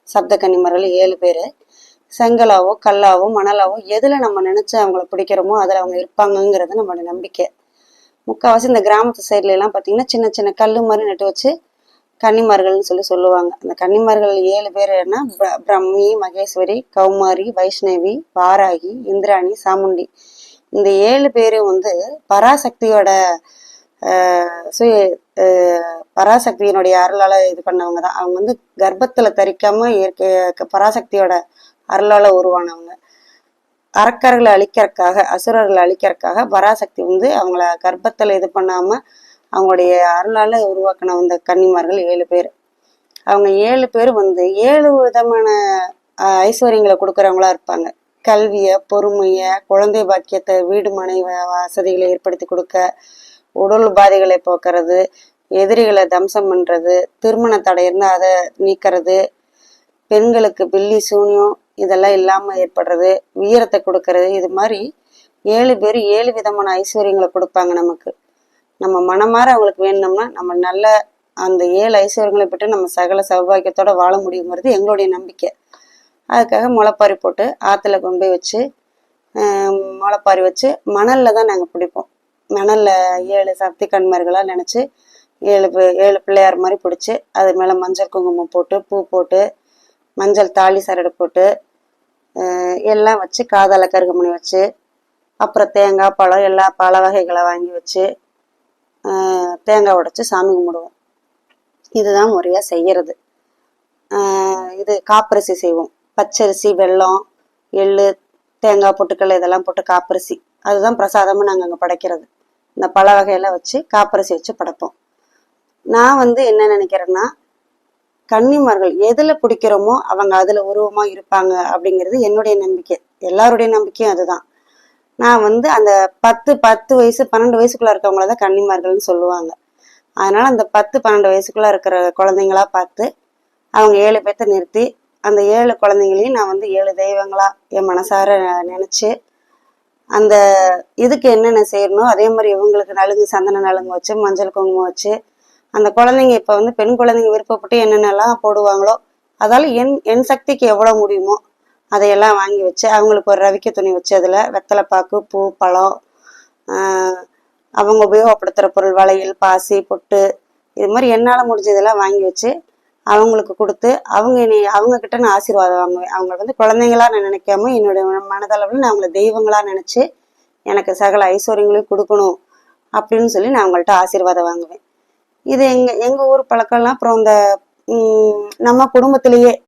சப்த கன்னிமார்கள் 7 பேர். செங்கலாவோ கல்லாவோ மணலாவோ எதில் நம்ம நினச்சி அவங்கள பிடிக்கிறோமோ அதில் அவங்க இருப்பாங்கங்கிறது நம்மளோட நம்பிக்கை. முக்கால்வாசி இந்த கிராமத்து சைட்லலாம் பார்த்தீங்கன்னா சின்ன சின்ன கல் மாதிரி நட்டு வச்சு கன்னிமார்கள்னு சொல்லுவாங்க. அந்த கன்னிமார்கள் 7 பேர்னா பிரம்மி, மகேஸ்வரி, கௌமாரி, வைஷ்ணவி, வாராகி, இந்திராணி, சாமுண்டி. இந்த 7 பேரும் வந்து பராசக்தியோட பராசக்தியினுடைய அருளால இது பண்ணவங்க தான். அவங்க வந்து கர்ப்பத்துல தரிக்காம பராசக்தியோட அருளால உருவானவங்க. அரக்கர்களை அழிக்கிறதுக்காக, அசுரர்களை அழிக்கிறதுக்காக பராசக்தி வந்து அவங்கள கர்ப்பத்துல இது பண்ணாம அவங்களுடைய அருளால உருவாக்கின அந்த கன்னிமார்கள் 7 பேர். அவங்க 7 பேர் வந்து 7 விதமான ஐஸ்வர்யங்களை கொடுக்குறவங்களா இருப்பாங்க. கல்வியை, பொறுமையை, குழந்தை பாக்கியத்தை, வீடு மனை வசதிகளை ஏற்படுத்தி கொடுக்க, உடல் உபாதைகளை போக்குறது, எதிரிகளை தம்சம் பண்றது, திருமண தடை இருந்தால் அதை நீக்கிறது, பெண்களுக்கு பில்லி சூனியம் இதெல்லாம் இல்லாமல் ஏற்படுறது, வீரத்தை கொடுக்கறது. இது மாதிரி 7 பேர் 7 விதமான ஐஸ்வர்யங்களை கொடுப்பாங்க நமக்கு. நம்ம மனமாற அவங்களுக்கு வேணும்னா நம்ம நல்ல அந்த 7 ஐஸ்வர்யங்களை பெற்று நம்ம சகல சௌபாகியத்தோட வாழ முடியுங்கிறது எங்களுடைய நம்பிக்கை. அதுக்காக முளைப்பாரி போட்டு ஆற்றுல கொண்டு போய் வச்சு முளைப்பாரி வச்சு மணலில் தான் நாங்கள் பிடிப்போம். மணலில் 7 சக்தி கன்மார்களாக நினச்சி 7 பிள்ளையார் மாதிரி பிடிச்சி அது மேலே மஞ்சள் குங்குமம் போட்டு பூ போட்டு மஞ்சள் தாலி சரடு போட்டு எல்லாம் வச்சு காதால கருகமணி வச்சு அப்புறம் தேங்காய் பழம் எல்லா பழ வகைகளை வாங்கி வச்சு தேங்காய் உடைச்சி சாமி கும்பிடுவோம். இதுதான் முறையாக செய்கிறது. இது காப்பரிசி செய்வோம். பச்சரிசி, வெல்லம், எள்ளு, தேங்காய், பொட்டுக்கல் இதெல்லாம் போட்டு காப்பரிசி அதுதான் பிரசாதமாக நாங்கள் அங்கே படைக்கிறது. இந்த பழ வகையெல்லாம் வச்சு காப்பரிசி வச்சு படைப்போம். நான் வந்து என்ன நினைக்கிறேன்னா, கன்னிமார்கள் எதில் பிடிக்கிறோமோ அவங்க அதில் உருவமாக இருப்பாங்க அப்படிங்கிறது என்னுடைய நம்பிக்கை. எல்லாருடைய நம்பிக்கையும் அதுதான். நான் வந்து அந்த 10 வயசு 12 வயசுக்குள்ளே இருக்கவங்கள தான் கன்னிமார்கள்னு சொல்லுவாங்க. அதனால் அந்த 10-12 வயசுக்குள்ளே இருக்கிற குழந்தைங்களா பார்த்து அவங்க 7 பேர்த்த நிறுத்தி அந்த 7 குழந்தைங்களையும் நான் வந்து 7 தெய்வங்களா என் மனசார நினச்சி அந்த இதுக்கு என்னென்ன செய்யணும் அதே மாதிரி இவங்களுக்கு நலுங்கு, சந்தன நலுங்கு வச்சு மஞ்சள் குங்குமம் வச்சு அந்த குழந்தைங்க இப்போ வந்து பெண் குழந்தைங்க விருப்பப்பட்டு என்னென்னலாம் போடுவாங்களோ அதால் என் சக்திக்கு எவ்வளோ முடியுமோ அதையெல்லாம் வாங்கி வச்சு அவங்களுக்கு ஒரு ரவிக்க துணி வச்சு அதில் வெத்தலைப்பாக்கு, பூ, பழம், அவங்க உபயோகப்படுத்துகிற பொருள், வளையல், பாசி, பொட்டு இது மாதிரி என்னால் முடிஞ்சதெல்லாம் வாங்கி வச்சு அவங்களுக்கு கொடுத்து அவங்க கிட்ட நான் ஆசீர்வாதம் வாங்குவேன். அவங்க வந்து குழந்தைங்களா நான் நினைக்காம என்னுடைய மனதளவில் நான் அவங்கள தெய்வங்களா நினச்சி எனக்கு சகல ஐஸ்வர்யங்களையும் கொடுக்கணும் அப்படின்னு சொல்லி நான் அவங்கள்ட்ட ஆசீர்வாதம் வாங்குவேன். இது எங்கள் ஊர் பழக்கம்லாம். அப்புறம் இந்த நம்ம குடும்பத்திலேயே